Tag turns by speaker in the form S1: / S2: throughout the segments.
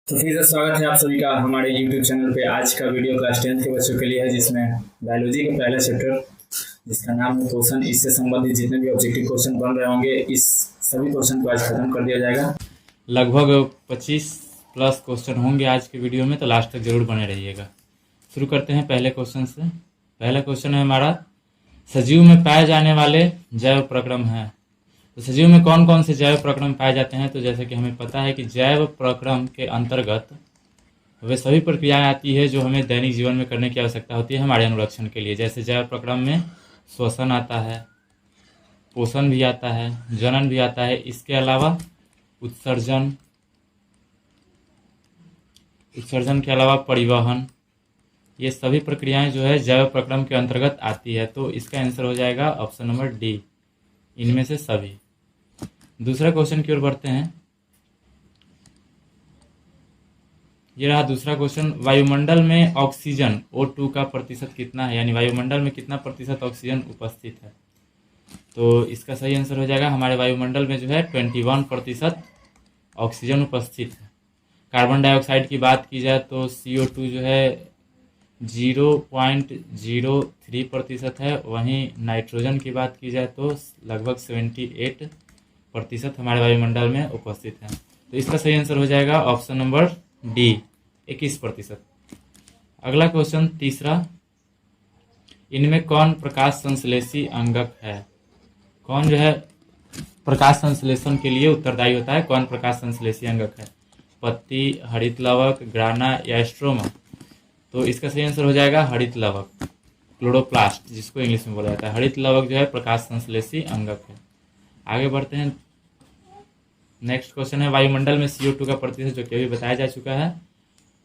S1: तो फिर से स्वागत है आप सभी का हमारे YouTube चैनल पे। आज का वीडियो क्लास 10th के बच्चों के लिए है, जिसमें बायोलॉजी का पहला चैप्टर जिसका नाम है क्वेश्चन, इससे संबंधित जितने भी ऑब्जेक्टिव क्वेश्चन बन रहे होंगे इस सभी क्वेश्चन को आज खत्म कर दिया जाएगा।
S2: लगभग 25 प्लस क्वेश्चन होंगे आज के वीडियो में, तो लास्ट तक जरूर बने रहिएगा। शुरू करते हैं पहले क्वेश्चन से। पहला क्वेश्चन है हमारा, सजीव में पाए जाने वाले जैव प्रक्रम हैं। तो सजीव में कौन कौन से जैव प्रक्रम पाए जाते हैं? तो जैसे कि हमें पता है कि जैव प्रक्रम के अंतर्गत वे सभी प्रक्रियाएं आती है जो हमें दैनिक जीवन में करने की आवश्यकता होती है हमारे अनुरक्षण के लिए। जैसे जैव प्रक्रम में श्वसन आता है, पोषण भी आता है, जनन भी आता है, इसके अलावा उत्सर्जन के अलावा परिवहन, ये सभी प्रक्रियाएं जो है जैव प्रक्रम के अंतर्गत आती है। तो इसका आंसर हो जाएगा ऑप्शन नंबर डी, इनमें से सभी। दूसरा क्वेश्चन की ओर बढ़ते हैं। ये रहा दूसरा क्वेश्चन, वायुमंडल में ऑक्सीजन O2 का प्रतिशत कितना है, यानी वायुमंडल में कितना प्रतिशत ऑक्सीजन उपस्थित है? तो इसका सही आंसर हो जाएगा, हमारे वायुमंडल में जो है 21% ऑक्सीजन उपस्थित है। कार्बन डाइऑक्साइड की बात की जाए तो CO2 जो है 0.03% है। वहीं नाइट्रोजन की बात की जाए तो लगभग 78% हमारे वायुमंडल में उपस्थित है। तो इसका सही आंसर हो जाएगा ऑप्शन नंबर डी, 21%। अगला क्वेश्चन तीसरा, इनमें कौन प्रकाश संश्लेषी अंगक है? कौन जो है प्रकाश संश्लेषण के लिए उत्तरदायी होता है? कौन प्रकाश संश्लेषी अंगक है? पत्ती, हरित लवक, ग्राना या स्ट्रोमा? तो इसका सही आंसर हो जाएगा हरित लवक, क्लोरोप्लास्ट जिसको इंग्लिश में बोला जाता है। हरित लवक जो है प्रकाश संश्लेषी अंगक है। आगे बढ़ते हैं। नेक्स्ट क्वेश्चन है, वायुमंडल में CO2 का प्रतिशत, जो कि अभी बताया जा चुका है।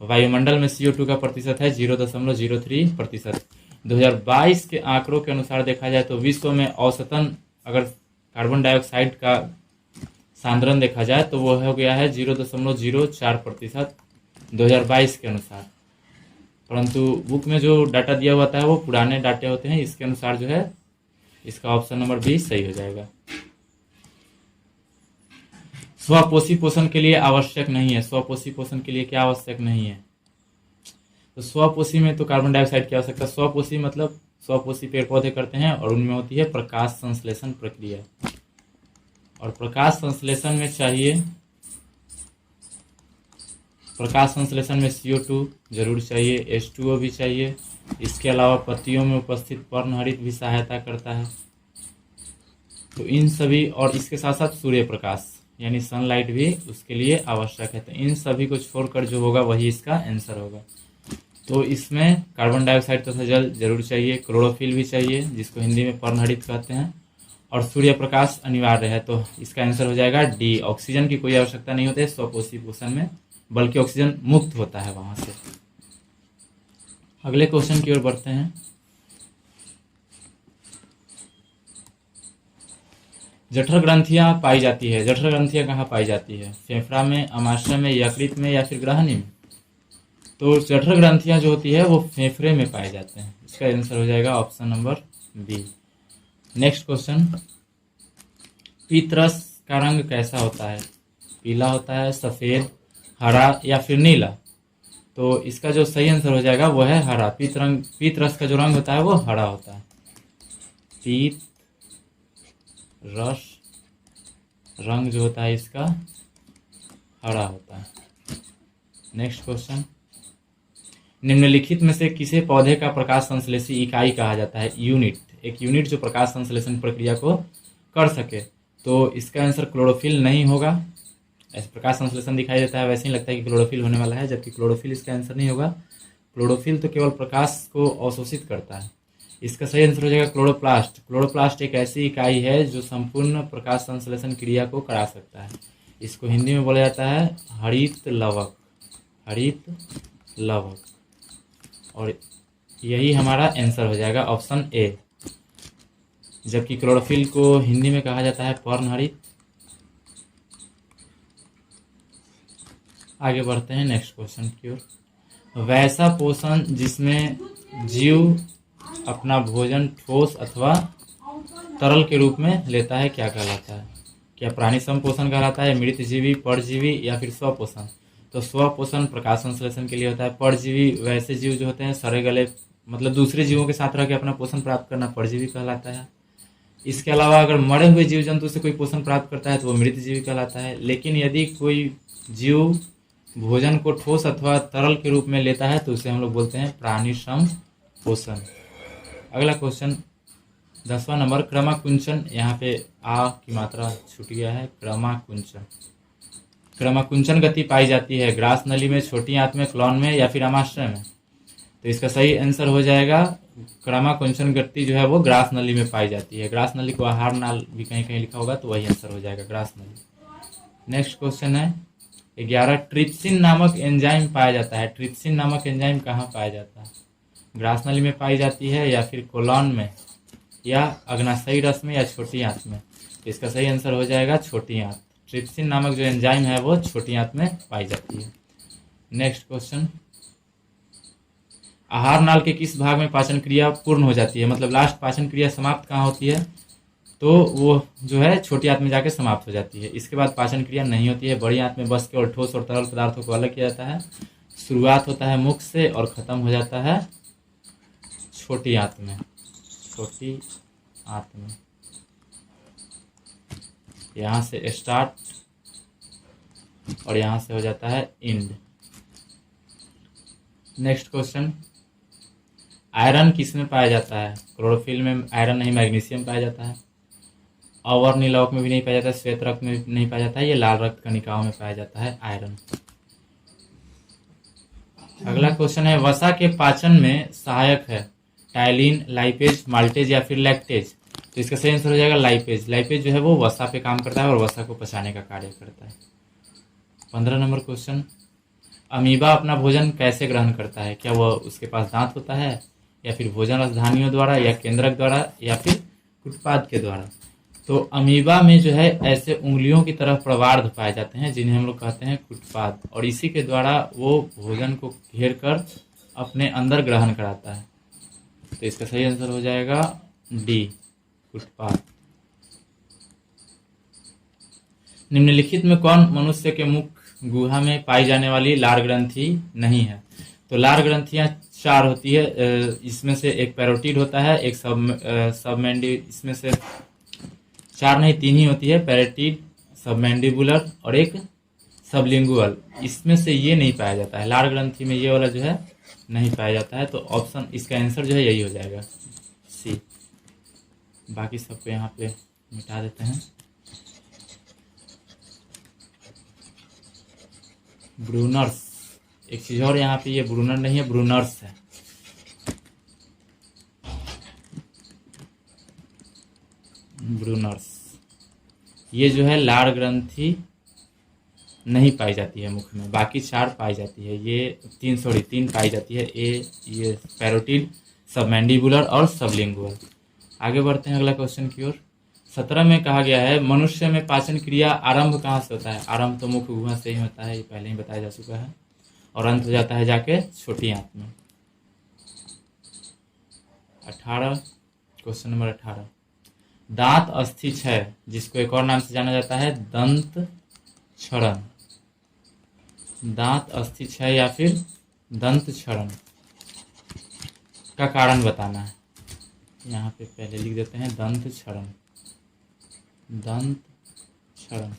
S2: वायुमंडल में CO2 का प्रतिशत है 0.03%। 2022 के आंकड़ों के अनुसार देखा जाए तो विश्व में औसतन अगर कार्बन डाइऑक्साइड का सांद्रण देखा जाए तो वो हो गया है 0.04% 2022 के अनुसार। परंतु बुक में जो डाटा दिया हुआ है वो पुराने डाटे होते हैं, इसके अनुसार जो है इसका ऑप्शन नंबर बी सही हो जाएगा। स्वपोषी पोषण के लिए आवश्यक नहीं है। स्वपोषी पोषण के लिए क्या आवश्यक नहीं है? तो स्वपोषी में तो कार्बन डाइऑक्साइड की आवश्यकता, स्वपोषी मतलब स्वपोषी पेड़ पौधे करते हैं और उनमें होती है प्रकाश संश्लेषण प्रक्रिया। और प्रकाश संश्लेषण में चाहिए, प्रकाश संश्लेषण में CO2 जरूर चाहिए, H2O भी चाहिए। इसके अलावा पत्तियों में उपस्थित पर्णहरित भी सहायता करता है। तो इन सभी, और इसके साथ साथ सूर्य प्रकाश यानी सनलाइट भी उसके लिए आवश्यक है। तो इन सभी को छोड़कर जो होगा वही इसका आंसर होगा। तो इसमें कार्बन डाइऑक्साइड तथा जल जरूर चाहिए, क्लोरोफिल भी चाहिए जिसको हिंदी में पर्णहरित कहते हैं, और सूर्य प्रकाश अनिवार्य है। तो इसका आंसर हो जाएगा डी, ऑक्सीजन की कोई आवश्यकता नहीं होती है स्वपोषी पोषण में, बल्कि ऑक्सीजन मुक्त होता है वहां से। अगले क्वेश्चन की ओर बढ़ते हैं। जठर ग्रंथियां पाई जाती है। जठर ग्रंथियां कहाँ पाई जाती है? फेफड़ा में, अमाशय में, यकृत में या फिर ग्रहणी में? तो जठर ग्रंथियां जो होती है वो फेफड़े में पाए जाते हैं। इसका आंसर हो जाएगा option number B. Next question, पीतरस का रंग कैसा होता है? पीला होता है, सफेद, हरा या फिर नीला? तो इसका जो सही आंसर हो जाएगा वो है हरा। पीत रस का जो रंग होता है वो हरा होता है। पीत रस रंग जो होता है इसका हरा होता है। नेक्स्ट क्वेश्चन, निम्नलिखित में से किसे पौधे का प्रकाश संश्लेषी इकाई कहा जाता है? यूनिट, एक यूनिट जो प्रकाश संश्लेषण प्रक्रिया को कर सके। तो इसका आंसर क्लोरोफिल नहीं होगा। ऐसे प्रकाश संश्लेषण दिखाई देता है, वैसे ही लगता है कि क्लोरोफिल होने वाला है, जबकि क्लोरोफिल इसका आंसर नहीं होगा। क्लोरोफिल तो केवल प्रकाश को अवशोषित करता है। इसका सही आंसर हो जाएगा क्लोरोप्लास्ट। क्लोरोप्लास्ट एक ऐसी इकाई है जो संपूर्ण प्रकाश संश्लेषण क्रिया को करा सकता है। इसको हिंदी में बोला जाता है हरित लवक, हरित लवक। और यही हमारा आंसर हो जाएगा ऑप्शन ए, जबकि क्लोरोफिल को हिंदी में कहा जाता है पर्णहरित। आगे बढ़ते हैं नेक्स्ट क्वेश्चन की ओर। वैसा पोषण जिसमें जीव अपना भोजन ठोस अथवा तरल के रूप में लेता है क्या कहलाता है? क्या प्राणी संपोषण कहलाता है, मृतजीवी, परजीवी या फिर स्वपोषण? तो स्वपोषण प्रकाश संश्लेषण के लिए होता है। परजीवी वैसे जीव जो होते हैं सड़े गले मतलब दूसरे जीवों के साथ रह के अपना पोषण प्राप्त करना परजीवी कहलाता है। इसके अलावा अगर मरे हुए जीव जंतु से कोई पोषण प्राप्त करता है तो वो मृतजीवी कहलाता है। लेकिन यदि कोई जीव भोजन को ठोस अथवा तरल के रूप में लेता है तो उसे हम लोग बोलते हैं प्राणी संपोषण। अगला क्वेश्चन 10वां नंबर, क्रमाकुंचन। यहाँ पे आ की मात्रा छूट गया है। क्रमाकुंचन, क्रमाकुंचन गति पाई जाती है ग्रास नली में, छोटी आंत में, क्लॉन में या फिर अमाशय में। तो इसका सही आंसर हो जाएगा क्रमाकुंचन गति जो है वो ग्रास नली में पाई जाती है। ग्रास नली को आहार नाल भी कहीं कहीं लिखा होगा तो वही आंसर हो जाएगा ग्रास नली। नेक्स्ट क्वेश्चन है 11, ट्रिप्सिन नामक एंजाइम पाया जाता है। ट्रिप्सिन नामक एंजाइम कहाँ पाया जाता है? ग्रास नली में पाई जाती है या फिर कोलॉन में या अग्नाशयी रस में या छोटी आंत में। तो इसका सही आंसर हो जाएगा छोटी आंत। ट्रिप्सिन नामक जो एंजाइम है वो छोटी आंत में पाई जाती है। नेक्स्ट क्वेश्चन, आहार नाल के किस भाग में पाचन क्रिया पूर्ण हो जाती है? मतलब लास्ट पाचन क्रिया समाप्त कहाँ होती है? तो वो जो है छोटी आंत में जाके समाप्त हो जाती है। इसके बाद पाचन क्रिया नहीं होती है। बड़ी आंत में बस के और ठोस और तरल पदार्थों को अलग किया जाता है। शुरुआत होता है मुख से और खत्म हो जाता है छोटी आंत में। छोटी आंत में यहाँ से स्टार्ट और यहाँ से हो जाता है एंड। नेक्स्ट क्वेश्चन, आयरन किस में पाया जाता है? क्लोरोफिल में आयरन नहीं, मैग्नीशियम पाया जाता है। अवर्णी लौक में भी नहीं पाया जाता है, श्वेत रक्त में भी नहीं पाया जाता है, ये लाल रक्त कणिकाओं में पाया जाता है आयरन। अगला क्वेश्चन है, वसा के पाचन में सहायक है टाइलिन, लाइपेज, माल्टेज या फिर लैक्टेज। तो इसका सही आंसर हो जाएगा लाइपेज। लाइपेज जो है वो वसा पे काम करता है और वसा को पचाने का कार्य करता है। 15 नंबर क्वेश्चन, अमीबा अपना भोजन कैसे ग्रहण करता है? क्या वह उसके पास दांत होता है या फिर भोजन रसधानियों द्वारा या केंद्रक द्वारा या फिर कुटपाद के द्वारा? तो अमीबा में जो है ऐसे उंगलियों की तरफ प्रवार्ध पाए जाते हैं जिन्हें हम लोग कहते हैं कुटपाद, और इसी के द्वारा वो भोजन को घेर कर अपने अंदर ग्रहण कराता है। तो इसका सही आंसर हो जाएगा डी, कुटपाद। निम्नलिखित में कौन मनुष्य के मुख गुहा में पाई जाने वाली लार ग्रंथि नहीं है? तो लार ग्रंथियां 4 होती है। इसमें से एक पैरोटिड होता है, एक सबमेंडी, इसमें से 4 नहीं 3 ही होती है, पैरोटिड, सबमैंडिबुलर और एक सबलिंगुअल। इसमें से ये नहीं पाया जाता है, लार ग्रंथि में ये वाला जो है नहीं पाया जाता है। तो ऑप्शन इसका आंसर जो है यही हो जाएगा सी। बाकी सबको यहाँ पे मिटा देते हैं। ब्रूनर्स, एक चीज और यहाँ पे, ये ब्रूनर नहीं है, ब्रूनर्स है। ब्रूनर्स ये जो है लार ग्रंथि नहीं पाई जाती है मुख में, बाकी 4 पाई जाती है। ये 3 पाई जाती है, ये पैरोटिड, सबमैंडिबुलर और सबलिंगुअल। आगे बढ़ते हैं अगला क्वेश्चन की ओर। 17 में कहा गया है मनुष्य में पाचन क्रिया आरंभ कहाँ से होता है? आरंभ तो मुख गुहा से ही होता है, ये पहले ही बताया जा चुका है, और अंत हो जाता है जाके छोटी आंत में। 18, क्वेश्चन नंबर 18, दांत अस्थि क्षय, जिसको एक और नाम से जाना जाता है दंत क्षरण। दांत अस्थि क्षय या फिर दंत क्षरण का कारण बताना है। यहाँ पे पहले लिख देते हैं दंत क्षरण। दंत क्षरण,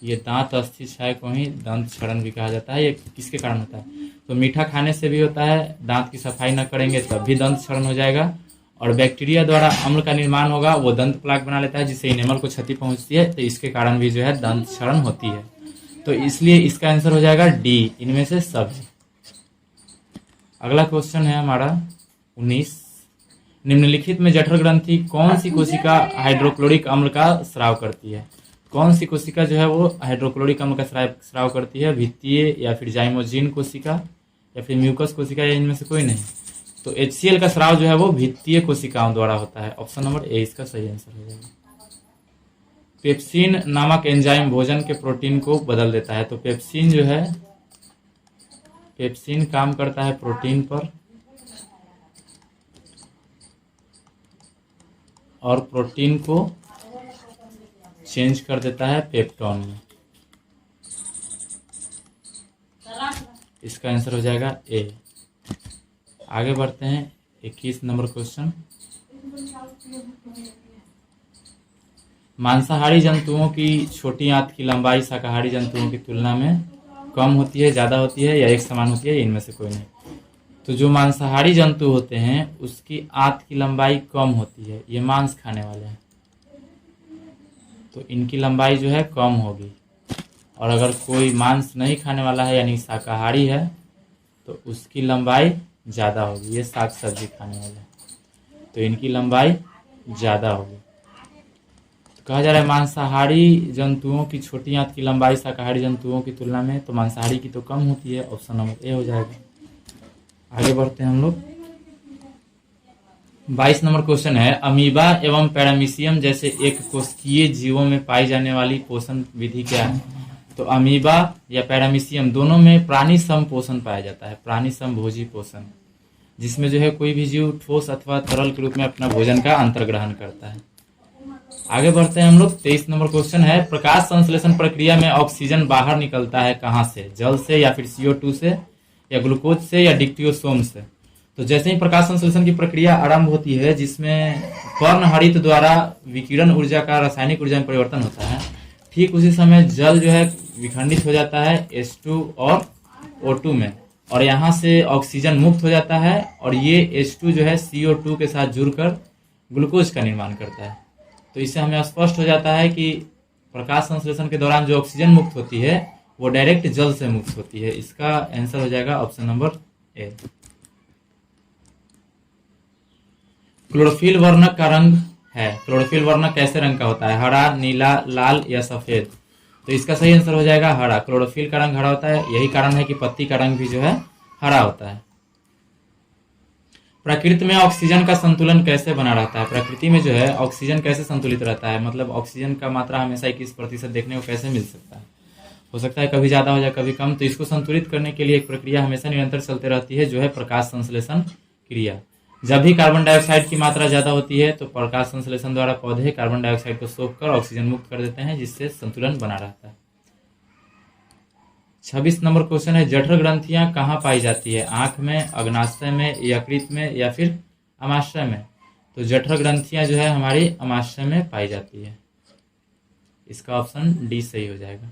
S2: ये दांत अस्थि क्षय को ही दंत क्षरण भी कहा जाता है। ये किसके कारण होता है? तो मीठा खाने से भी होता है, दांत की सफाई न करेंगे तब भी दंत क्षरण हो जाएगा, और बैक्टीरिया द्वारा अम्ल का निर्माण होगा, वो दंत प्लाक बना लेता है जिससे इनेमल को क्षति पहुंचती है, तो इसके कारण भी जो है दंत क्षरण होती है। तो इसलिए इसका आंसर हो जाएगा डी, इनमें से सभी। अगला क्वेश्चन है हमारा 19, निम्नलिखित में जठर ग्रंथि कौन सी कोशिका हाइड्रोक्लोरिक अम्ल का स्राव करती है? कौन सी कोशिका जो है वो हाइड्रोक्लोरिक अम्ल का स्राव करती है? भित्तीय या फिर जाइमोजिन कोशिका या फिर म्यूकस कोशिका, या इनमें से कोई नहीं? तो HCl का स्राव जो है वो भित्तीय कोशिकाओं द्वारा होता है। ऑप्शन नंबर ए इसका सही आंसर हो जाएगा। पेप्सिन नामक एंजाइम भोजन के प्रोटीन को बदल देता है। तो पेप्सिन जो है, पेप्सिन काम करता है प्रोटीन पर, और प्रोटीन को चेंज कर देता है पेप्टोन में। इसका आंसर हो जाएगा ए। आगे बढ़ते हैं 21 नंबर क्वेश्चन। मांसाहारी जंतुओं की छोटी आंत की लंबाई शाकाहारी जंतुओं की तुलना में कम होती है, ज़्यादा होती है या एक समान होती है, इनमें से कोई नहीं। तो जो मांसाहारी जंतु होते हैं उसकी आंत की लंबाई कम होती है, ये मांस खाने वाले हैं तो इनकी लंबाई जो है कम होगी। और अगर कोई मांस नहीं खाने वाला है यानी शाकाहारी है तो उसकी लंबाई ज़्यादा होगी, ये साग सब्जी खाने वाले हैं तो इनकी लंबाई ज़्यादा होगी। तो कहा जा रहा है मांसाहारी जंतुओं की छोटी आंत की लंबाई शाकाहारी जंतुओं की तुलना में, तो मांसाहारी की तो कम होती है, ऑप्शन नंबर ए हो जाएगा। आगे बढ़ते हैं हम लोग। 22 नंबर क्वेश्चन है, अमीबा एवं पैरामीशियम जैसे एक कोशिकीय जीवों में पाई जाने वाली पोषण विधि क्या है? तो अमीबा या पैरामीशियम दोनों में प्राणी सम पोषण पाया जाता है, प्राणी समभोजी पोषण, जिसमें जो है कोई भी जीव ठोस अथवा तरल के रूप में अपना भोजन का अंतर्ग्रहण करता है। आगे बढ़ते हैं हम लोग। 23 नंबर क्वेश्चन है, प्रकाश संश्लेषण प्रक्रिया में ऑक्सीजन बाहर निकलता है कहाँ से? जल से या फिर CO2 से या ग्लूकोज से या डिक्टियोसोम से? तो जैसे ही प्रकाश संश्लेषण की प्रक्रिया आरंभ होती है जिसमें पर्णहरित द्वारा विकिरण ऊर्जा का रासायनिक ऊर्जा में परिवर्तन होता है, ठीक उसी समय जल जो है विखंडित हो जाता है H2 और O2 में, और यहाँ से ऑक्सीजन मुक्त हो जाता है और ये H2 जो है CO2 के साथ जुड़कर ग्लूकोज का निर्माण करता है। तो इससे हमें स्पष्ट हो जाता है कि प्रकाश संश्लेषण के दौरान जो ऑक्सीजन मुक्त होती है वो डायरेक्ट जल से मुक्त होती है। इसका आंसर हो जाएगा ऑप्शन नंबर ए। क्लोरोफिल वर्णक का रंग है, क्लोरोफिल वर्णक कैसे रंग का होता है? हरा, नीला, लाल या सफेद? तो इसका सही आंसर हो जाएगा हरा। क्लोरोफिल का रंग हरा होता है, यही कारण है कि पत्ती का रंग भी जो है हरा होता है। प्रकृति में ऑक्सीजन का संतुलन कैसे बना रहता है? प्रकृति में जो है ऑक्सीजन कैसे संतुलित रहता है, मतलब ऑक्सीजन का मात्रा हमेशा 21% देखने को कैसे मिल सकता है? हो सकता है कभी ज्यादा हो जाए कभी कम, तो इसको संतुलित करने के लिए एक प्रक्रिया हमेशा निरंतर चलते रहती है जो है प्रकाश संश्लेषण क्रिया। जब भी कार्बन डाइऑक्साइड की मात्रा ज्यादा होती है तो प्रकाश संश्लेषण द्वारा पौधे कार्बन डाइऑक्साइड को सोखकर ऑक्सीजन मुक्त कर देते हैं, जिससे संतुलन बना रहता है। 26 नंबर क्वेश्चन है, जठर ग्रंथियां कहाँ पाई जाती है? आंख में, अग्नाशय में, यकृत में या फिर अमाशय में? तो जठर ग्रंथियां जो है हमारी अमाशय में पाई जाती है, इसका ऑप्शन डी सही हो जाएगा।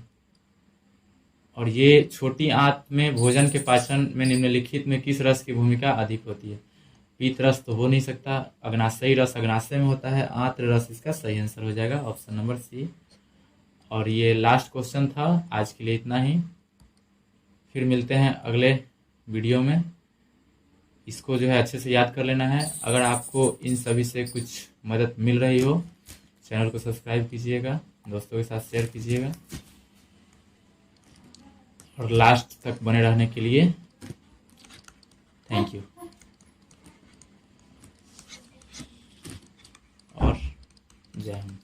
S2: और ये छोटी आंत में भोजन के पाचन में निम्नलिखित में किस रस की भूमिका अधिक होती है? पीत रस तो हो नहीं सकता, अग्नाशयी रस अग्नाशय में होता है, आंत्र रस इसका सही आंसर हो जाएगा ऑप्शन नंबर सी। और ये लास्ट क्वेश्चन था, आज के लिए इतना ही। फिर मिलते हैं अगले वीडियो में। इसको जो है अच्छे से याद कर लेना है। अगर आपको इन सभी से कुछ मदद मिल रही हो, चैनल को सब्सक्राइब कीजिएगा, दोस्तों के साथ शेयर कीजिएगा और लास्ट तक बने रहने के लिए थैंक यू और जय हिंद।